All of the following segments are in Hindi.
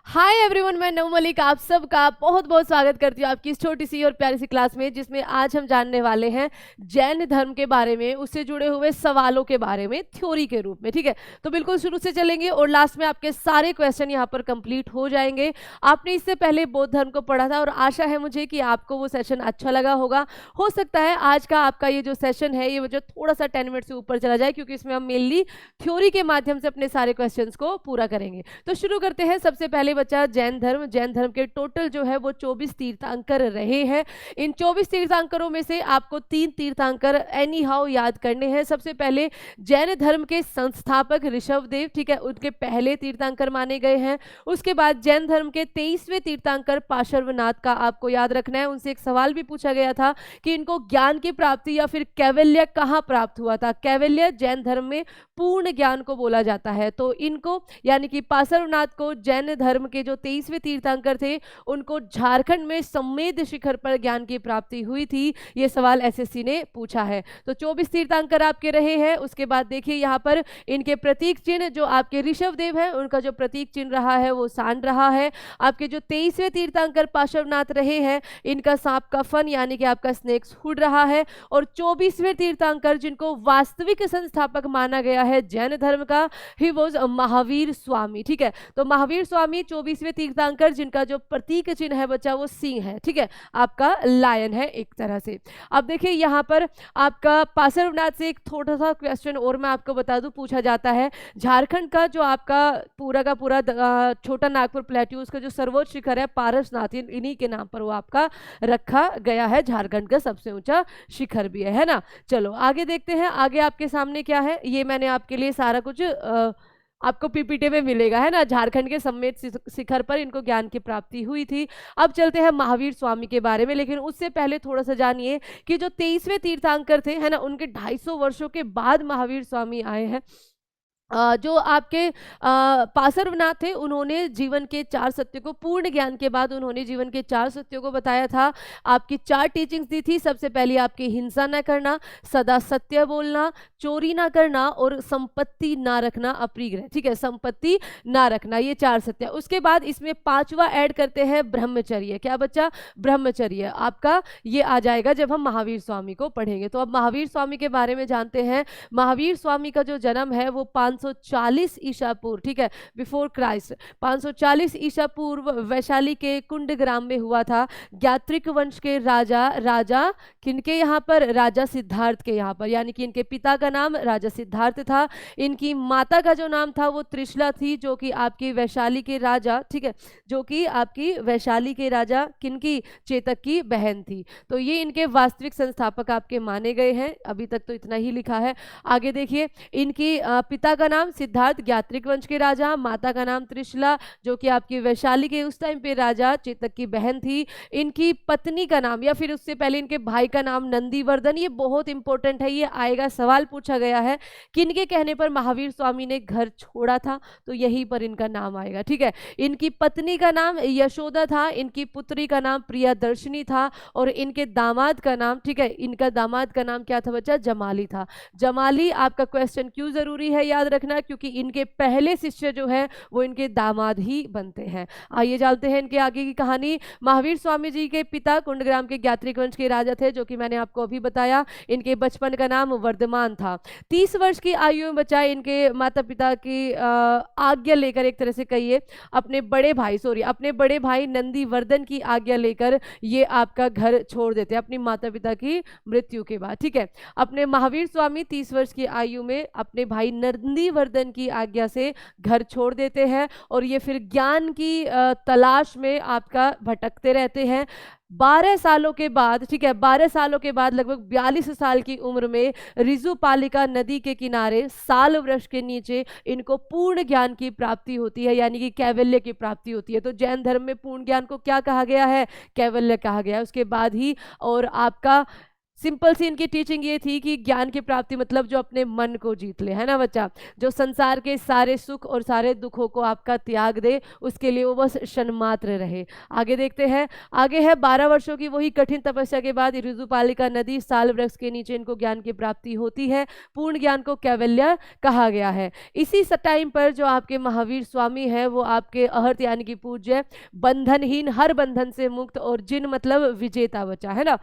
हाय एवरीवन, मैं नऊ मलिक आप सबका बहुत बहुत स्वागत करती हूँ आपकी इस छोटी सी और प्यारी सी क्लास में, जिसमें आज हम जानने वाले हैं जैन धर्म के बारे में, उससे जुड़े हुए सवालों के बारे में थ्योरी के रूप में। ठीक है, तो बिल्कुल शुरू से चलेंगे और लास्ट में आपके सारे क्वेश्चन यहाँ पर कंप्लीट हो जाएंगे। आपने इससे पहले बौद्ध धर्म को पढ़ा था और आशा है मुझे कि आपको वो सेशन अच्छा लगा होगा। हो सकता है आज का आपका ये जो सेशन है ये मुझे थोड़ा सा 10 मिनट से ऊपर चला जाए, क्योंकि इसमें हम मेनली थ्योरी के माध्यम से अपने सारे क्वेश्चंस को पूरा करेंगे। तो शुरू करते हैं। सबसे पहले बच्चा जैन धर्म के टोटल जो है वो 24 तीर्थंकर रहे हैं। इन 24 तीर्थंकरों में से आपको 3 तीर्थंकर एनी हाउ याद करने हैं। सबसे पहले जैन धर्म के संस्थापक ऋषभदेव, ठीक है, उनके पहले तीर्थंकर माने गए हैं। उसके बाद जैन धर्म के 23वें तीर्थंकर पार्श्वनाथ का आपको याद रखना है। उनसे एक सवाल भी पूछा गया था कि इनको ज्ञान की प्राप्ति या फिर कैवल्य कहाँ प्राप्त हुआ था। कैवल्य जैन धर्म में पूर्ण ज्ञान को बोला जाता है। तो इनको यानी कि पार्श्वनाथ को जैन धर्म के जो 23वें तीर्थंकर थे उनको झारखंड में सम्मेद शिखर पर ज्ञान की प्राप्ति हुई थी। ये सवाल एसएससी ने पूछा है। तो 24 तीर्थंकर आपके रहे हैं। उसके बाद देखिए यहाँ पर इनके प्रतीक चिन्ह जो आपके ऋषभदेव है उनका जो प्रतीक चिन्ह रहा है वो सांड रहा है। आपके जो 23वें तीर्थंकर पार्श्वनाथ रहे हैं इनका सांप का फन यानी कि आपका स्नेक्स हुड रहा है। और 24वें तीर्थंकर जिनको वास्तविक संस्थापक माना गया है जैन धर्म का, ही वॉज महावीर स्वामी। ठीक है, तो महावीर स्वामी 24वें तीर्थंकर जिनका जो प्रतीक चिन्ह है बच्चा वो सिंह है। ठीक है, आपका लायन है एक तरह से। अब देखिए यहाँ पर आपका पार्श्वनाथ से एक थोड़ा सा क्वेश्चन और मैं आपको बता दूं पूछा जाता है। झारखंड का जो आपका पूरा का पूरा छोटा नागपुर प्लेट्यू उसका जो सर्वोच्च शिखर है पारसनाथ, इन्हीं के नाम पर वो आपका रखा गया है। झारखंड का सबसे ऊंचा शिखर भी है ना। चलो आगे देखते हैं। आगे आपके सामने क्या है, ये मैंने आपके लिए सारा कुछ आपको पीपीटी में मिलेगा, है ना। झारखंड के सम्मेद शिखर पर इनको ज्ञान की प्राप्ति हुई थी। अब चलते हैं महावीर स्वामी के बारे में, लेकिन उससे पहले थोड़ा सा जानिए कि जो 23वें तीर्थंकर थे, है ना, उनके 250 वर्षों के बाद महावीर स्वामी आए हैं। जो आपके पार्श्वनाथ थे उन्होंने जीवन के 4 सत्य को, पूर्ण ज्ञान के बाद उन्होंने जीवन के 4 सत्यों को बताया था। आपकी 4 टीचिंग्स दी थी। सबसे पहले आपकी हिंसा न करना, सदा सत्य बोलना, चोरी ना करना और संपत्ति ना रखना अप्रिय। ठीक है, संपत्ति ना रखना, ये 4 सत्य। उसके बाद इसमें 5वां ऐड करते हैं ब्रह्मचर्य। क्या बच्चा? ब्रह्मचर्य आपका ये आ जाएगा जब हम महावीर स्वामी को पढ़ेंगे। तो अब महावीर स्वामी के बारे में जानते हैं। महावीर स्वामी का जो जन्म है वो 540 ईसा पूर्व, ठीक है, बिफोर क्राइस्ट, 540 ईसा पूर्व वैशाली के कुंड ग्राम में हुआ था। ज्ञात्रिक वंश के राजा किनके यहाँ पर? राजा सिद्धार्थ के यहाँ पर, यानी कि इनके पिता का नाम राजा सिद्धार्थ था। इनकी माता का जो नाम था वो त्रिशला थी, जो कि आपकी वैशाली के राजा, ठीक है, जो कि आपकी वैशाली के राजा किनकी? चेतक की बहन थी। तो ये इनके वास्तविक संस्थापक आपके माने गए हैं। अभी तक तो इतना ही लिखा है। आगे देखिए, इनकी पिता का नाम सिद्धार्थ ज्ञात्रिक वंश के राजा, माता का नाम त्रिशला जो कि आपकी वैशाली के उस टाइम पे राजा चेतक की बहन थी। इनकी पत्नी का नाम या फिर उससे पहले इनके भाई का नाम नंदीवर्धन। ये बहुत इंपॉर्टेंट है, ये आएगा, सवाल पूछा गया है किनके कहने पर महावीर स्वामी ने घर छोड़ा था, तो यहीं पर इनका नाम आएगा। ठीक है, इनकी पत्नी का नाम यशोदा था, इनकी पुत्री का नाम प्रियदर्शनी था और इनके दामाद का नाम, ठीक है, इनका दामाद का नाम क्या था बच्चा? जमाली था। जमाली आपका क्वेश्चन क्यों जरूरी है याद रखना? क्योंकि इनके पहले शिष्य जो है वो इनके दामाद ही बनते हैं। आइए जानते हैं इनके आगे की कहानी। महावीर स्वामी जी के पिता कुंडग्राम के ज्ञात्रिक वंश के राजा थे, जो कि मैंने आपको अभी बताया। इनके बचपन का नाम वर्धमान था। 30 वर्ष की आयु में बच्चा इनके माता पिता की आज्ञा लेकर, एक तरह से कहिए अपने बड़े भाई नंदीवर्धन की आज्ञा लेकर ये आपका घर छोड़ देते हैं अपनी माता पिता की मृत्यु के बाद। ठीक है, अपने महावीर स्वामी 30 वर्ष की आयु में अपने भाई नंदीवर्धन की आज्ञा से घर छोड़ देते हैं और ये फिर ज्ञान की तलाश में आपका भटकते रहते हैं। 12 सालों के बाद, ठीक है, 12 सालों के बाद लगभग 42 साल की उम्र में ऋजुपालिका नदी के किनारे साल वृक्ष के नीचे इनको पूर्ण ज्ञान की प्राप्ति होती है, यानी कि कैवल्य की प्राप्ति होती है। तो जैन धर्म में पूर्ण ज्ञान को क्या कहा गया है? कैवल्य कहा गया है। उसके बाद ही और आपका सिंपल सी इनकी टीचिंग ये थी कि ज्ञान की प्राप्ति मतलब जो अपने मन को जीत ले, है ना बच्चा, जो संसार के सारे सुख और सारे दुखों को आपका त्याग दे, उसके लिए वो बस क्षण मात्र रहे। आगे देखते हैं, आगे है 12 वर्षों की वही कठिन तपस्या के बाद ऋतुपालिका नदी साल वृक्ष के नीचे इनको ज्ञान की प्राप्ति होती है। पूर्ण ज्ञान को कैवल्य कहा गया है। इसी टाइम पर जो आपके महावीर स्वामी है वो आपके अहर्त यानी कि पूज्य, बंधनहीन, हर बंधन से मुक्त और जिन मतलब विजेता बचा, है ना,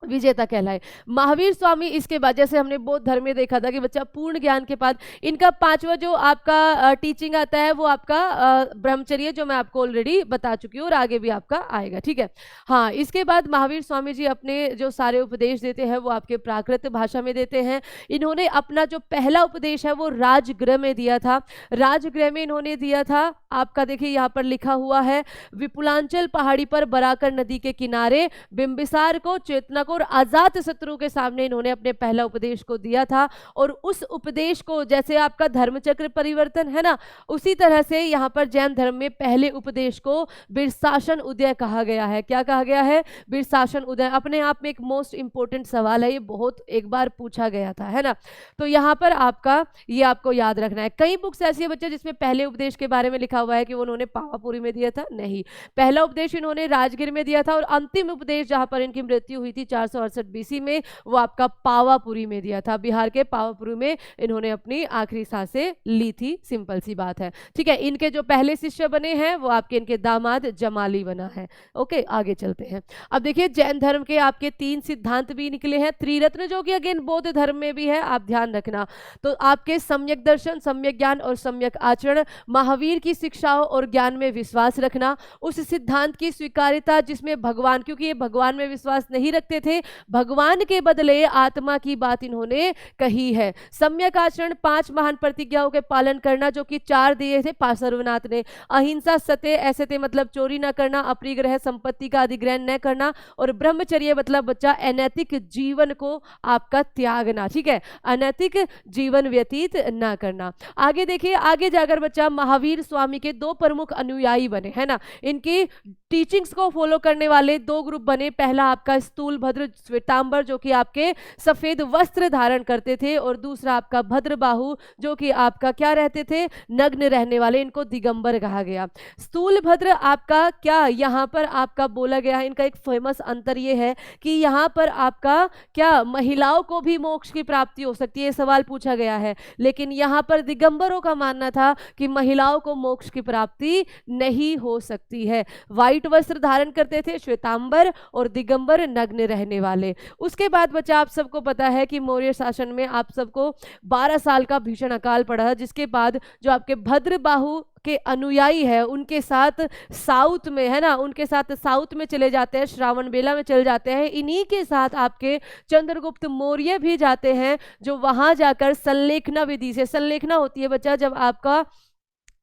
विजेता कहलाए। महावीर स्वामी इसके बाद जैसे हमने बौद्ध धर्म में देखा था कि बच्चा पूर्ण ज्ञान के बाद इनका पांचवा जो आपका टीचिंग आता है वो आपका ब्रह्मचर्य, जो मैं आपको ऑलरेडी बता चुकी हूँ और आगे भी आपका आएगा, ठीक है। हाँ, इसके बाद महावीर स्वामी जी अपने जो सारे उपदेश देते हैं वो आपके प्राकृत भाषा में देते हैं। इन्होंने अपना जो पहला उपदेश है वो राजगृह में दिया था। राजगृह में इन्होंने दिया था, आपका देखिए यहाँ पर लिखा हुआ है, विपुलांचल पहाड़ी पर बराकर नदी के किनारे बिंबिसार को, चेतना को और अजात शत्रु के सामने इन्होंने अपने पहला उपदेश को दिया था। और उस उपदेश को जैसे आपका धर्मचक्र परिवर्तन है ना, उसी तरह से यहाँ पर जैन धर्म में पहले उपदेश को वीरशासन उदय कहा गया है। क्या कहा गया है? वीरशासन उदय। अपने आप में एक मोस्ट इंपोर्टेंट सवाल है, ये बहुत एक बार पूछा गया था, है ना। तो यहाँ पर आपका ये आपको याद रखना है। कई बुक्स ऐसी है बच्चे जिसमें पहले उपदेश के बारे में लिखा हुआ है कि वो उन्होंने पावापुरी में दिया था, नहीं, पहला उपदेश इन्होंने राजगीर में दिया था और अंतिम उपदेश जहां पर इनकी मृत्यु हुई थी 468 बीसी में, वो आपका पावापुरी में दिया था। बिहार के पावापुरी में इन्होंने अपनी आखिरी सांसें ली थी। सिंपल सी बात है, ठीक है। इनके जो पहले शिष्य बने हैं वो आपके इनके दामाद जमाली बना है। ओके, आगे चलते हैं। अब देखिए जैन धर्म के आपके 3 सिद्धांत भी निकले हैं, त्रिरत्न, जो कि अगेन बौद्ध धर्म में भी है, आप ध्यान रखना। तो आपके सम्यक दर्शन, सम्यक ज्ञान और सम्यक आचरण, महावीर की शिक्षाओं और ज्ञान में विश्वास रखना, उस सिद्धांत की स्वीकार्यता जिसमें भगवान, क्योंकि ये भगवान में विश्वास नहीं रखते थे, भगवान के बदले आत्मा की बात इन्होंने कही है। सम्यक आचरण, 5 महान प्रतिज्ञाओं के पालन करना, जो कि 4 दिए थे पार्श्वनाथ ने, अहिंसा, सत्य, ऐसे थे मतलब चोरी न करना, अपरिग्रह, संपत्ति का अधिग्रहण न करना, और ब्रह्मचर्य मतलब बच्चा अनैतिक जीवन को आपका त्यागना, ठीक है, अनैतिक जीवन व्यतीत न करना। आगे देखिए, आगे जाकर बच्चा महावीर स्वामी के 2 प्रमुख अनुयायी बने, है ना। इनकी टीचिंग्स को फॉलो करने वाले 2 ग्रुप बने। पहला आपका स्थूल भद्र श्वेतांबर, जो कि आपके सफेद वस्त्र धारण करते थे, और दूसरा आपका भद्रबाहु, जो कि आपका क्या रहते थे, नग्न रहने वाले, इनको दिगंबर कहा गया। स्थूल भद्र आपका क्या यहाँ पर आपका बोला गया है, इनका एक फेमस अंतर ये है कि यहाँ पर आपका क्या महिलाओं को भी मोक्ष की प्राप्ति हो सकती है, सवाल पूछा गया है, लेकिन यहाँ पर दिगंबरों का मानना था कि महिलाओं को मोक्ष की प्राप्ति नहीं हो सकती है। व्हाइट वस्त्र धारण करते थे श्वेतांबर, और दिगंबर नग्न रहने वाले। उसके बाद बच्चा आप सबको पता है कि मौर्य शासन में आप सबको 12 साल का भीषण अकाल पड़ा, जिसके बाद जो आपके भद्रबाहु के अनुयायी है उनके साथ साउथ में, है ना, उनके साथ साउथ में चले जाते हैं, श्रावण बेला में चले जाते हैं। इन्हीं के साथ आपके चंद्रगुप्त मौर्य भी जाते हैं, जो वहां जाकर संलेखना विधि से, संलेखना होती है बच्चा जब आपका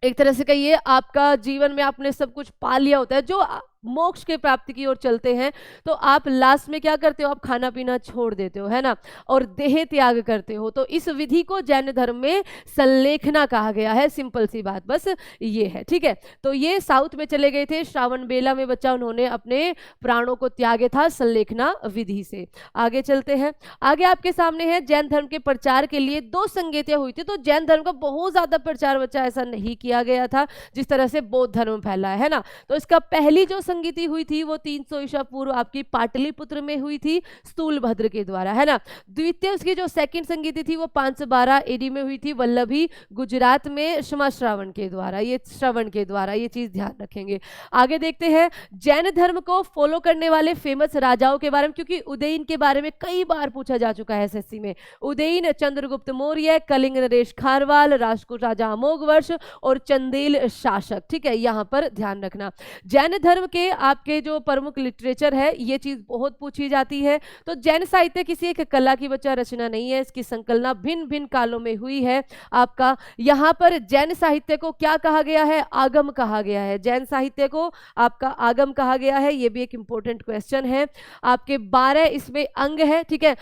एक तरह से कहिए आपका जीवन में आपने सब कुछ पा लिया होता है, जो मोक्ष के प्राप्ति की ओर चलते हैं, तो आप लास्ट में क्या करते हो, आप खाना पीना छोड़ देते हो, है ना, और देह त्याग करते हो। तो इस विधि को जैन धर्म में संलेखना कहा गया है। सिंपल सी बात बस ये है, ठीक है। तो ये साउथ में चले गए थे, श्रावण बेला में बच्चा उन्होंने अपने प्राणों को त्यागे था संलेखना विधि से। आगे चलते हैं। आगे आपके सामने है जैन धर्म के प्रचार के लिए 2 संगतियां हुई थी। तो जैन धर्म का बहुत ज्यादा प्रचार बच्चा ऐसा नहीं किया गया था जिस तरह से बौद्ध धर्म फैला है ना। तो इसका पहली जो संगति हुई थी वो 300 ईसा पूर्व आपकी पाटलिपुत्र में हुई थी, स्थूल भद्र के द्वारा, है ना। द्वितीय उसकी जो सेकंड संगति थी वो 512 एडी में हुई थी, वल्लभी गुजरात में, क्षमा श्रावण के द्वारा, ये श्रवण के द्वारा, ये चीज ध्यान रखेंगे। आगे देखते हैं जैन धर्म को फॉलो करने वाले फेमस राजाओं के बारे में, क्योंकि उदयन के बारे में कई बार पूछा जा चुका है एसएससी में। उदयन, चंद्रगुप्त मौर्य, कलिंग नरेश खारवाल, राजकोट राजा अमोघवर्ष और चंदेल शासक, ठीक है, यहां पर ध्यान रखना। जैन धर्म के आपके जो प्रमुख लिटरेचर है, ये चीज बहुत पूछी जाती है। तो जैन साहित्य किसी एक कला की बच्चा रचना नहीं है, इसकी संकलना भिन्न भिन्न कालों में हुई है। आपका यहाँ पर जैन साहित्य को क्या कहा गया है, आगम कहा गया है। जैन साहित्य को आपका आगम कहा गया है, ये भी एक इंपॉर्टेंट क्वेश्चन है। आपके 12 इसमें अंग है, ठीक है।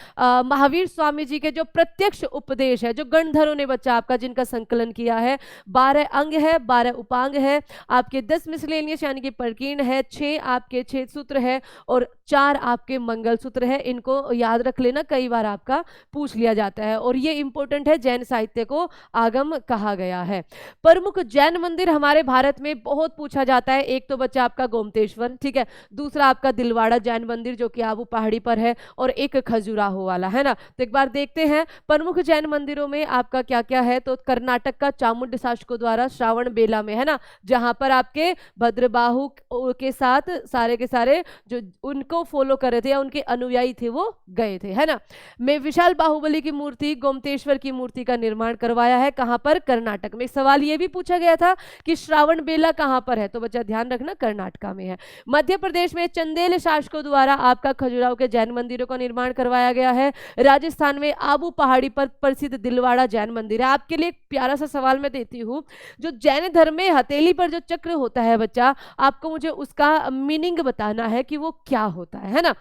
महावीर स्वामी जी के जो प्रत्यक्ष उपदेश है, जो गणधरों ने बच्चा आपका जिनका संकलन किया है, 12 अंग है, 12 उपांग है। आपके 10 मिसलेनियस यानी कि परकीर्ण है, 6 आपके छेद सूत्र है और 4 आपके मंगल सूत्र है। इनको याद रख लेना, कई बार आपका पूछ लिया जाता है और ये इंपॉर्टेंट है। जैन साहित्य को आगम कहा गया है। प्रमुख जैन मंदिर हमारे भारत में बहुत पूछा जाता है। एक तो बच्चा आपका गोमतेश्वर, ठीक है, दूसरा आपका दिलवाड़ा जैन मंदिर जो कि आबू पहाड़ी पर है, और एक खजुराहो वाला, है ना। तो एक बार देखते हैं प्रमुख जैन मंदिरों में आपका क्या क्या है। तो कर्नाटक का चामुंड शासकों द्वारा श्रावण बेला में, है ना, जहां पर आपके भद्रबाहु के साथ सारे के सारे जो उनको फॉलो कर रहे थे या उनके अनुयायी थे वो गए थे, है ना। में विशाल बाहुबली की मूर्ति, गोमतेश्वर की मूर्ति का निर्माण करवाया है। कहां पर? कर्नाटक में। सवाल ये भी पूछा गया था कि श्रावण बेला कहां पर है, तो बच्चा ध्यान रखना कर्नाटक में है। मध्य प्रदेश में चंदेल शासकों द्वारा आपका खजुराहो के जैन मंदिरों का निर्माण करवाया गया है। राजस्थान में आबू पहाड़ी पर प्रसिद्ध दिलवाड़ा जैन मंदिर है। आपके लिए एक प्यारा सा सवाल मैं देती हूँ, जो जैन धर्म में हथेली पर जो चक्र होता है बच्चा, आपको मुझे उसका मीनिंग बताना है कि वो क्या होता है ना।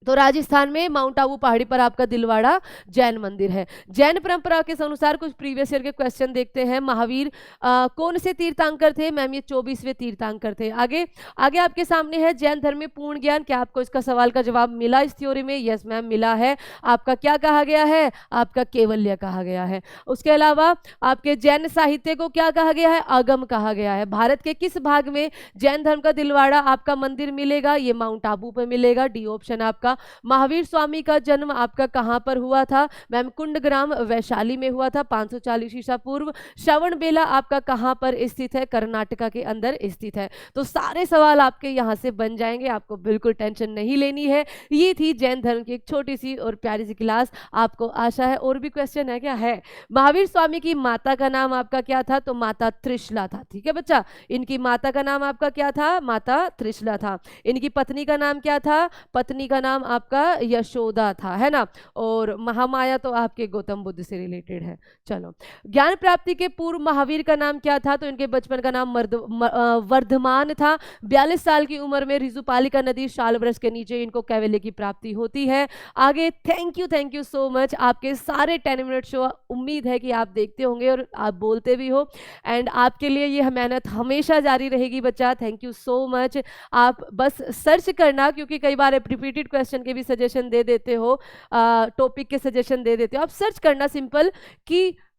तो राजस्थान में माउंट आबू पहाड़ी पर आपका दिलवाड़ा जैन मंदिर है। जैन परंपरा के अनुसार कुछ प्रीवियस ईयर के क्वेश्चन देखते हैं। महावीर कौन से तीर्थंकर थे? मैम ये 24वें तीर्थंकर थे। आगे आगे आपके सामने है जैन धर्म में पूर्ण ज्ञान। क्या आपको इसका सवाल का जवाब मिला इस थ्योरी में? यस मैम मिला है। आपका क्या कहा गया है? आपका केवल्य कहा गया है। उसके अलावा आपके जैन साहित्य को क्या कहा गया है? आगम कहा गया है। भारत के किस भाग में जैन धर्म का दिलवाड़ा आपका मंदिर मिलेगा? ये माउंट आबू पर मिलेगा, डी ऑप्शन आपका। महावीर स्वामी का जन्म आपका कहां पर हुआ था? मैम कुंडग्राम वैशाली में हुआ था 540 ईसा पूर्व। श्रवण बेला आपका कहां पर स्थित है? कर्नाटका के अंदर स्थित है। तो सारे सवाल आपके यहां से बन जाएंगे, आपको बिल्कुल टेंशन नहीं लेनी है। ये थी जैन धर्म की एक छोटी सी और प्यारी सी क्लास। आपको आशा है और भी क्वेश्चन है क्या? है। महावीर स्वामी की माता का नाम आपका क्या था? तो माता त्रिशला था। ठीक है बच्चा, इनकी माता का नाम आपका क्या था? माता त्रिशला था। इनकी पत्नी का नाम क्या था? पत्नी का नाम आपका यशोदा था, है ना। और महामाया तो आपके गौतम बुद्ध से रिलेटेड है। चलो, ज्ञान प्राप्ति के पूर्व महावीर का नाम क्या था? तो इनके बचपन का नाम वर्धमान था। 42 साल की उम्र में ऋजुपालिका नदी शाल वृक्ष के नीचे इनको कैवल्य की प्राप्ति होती है। आगे थैंक यू सो मच। आपके सारे 10 मिनट शो उम्मीद है कि आप देखते होंगे और आप बोलते भी हो, एंड आपके लिए ये मेहनत हमेशा जारी रहेगी बच्चा। Thank you so much. आप बस सर्च करना, क्योंकि कई बार रिपीटेड क्वेश्चन के भी सजेशन दे देते हो, टॉपिक के सजेशन दे देते हो। आप सर्च करना सिंपल कि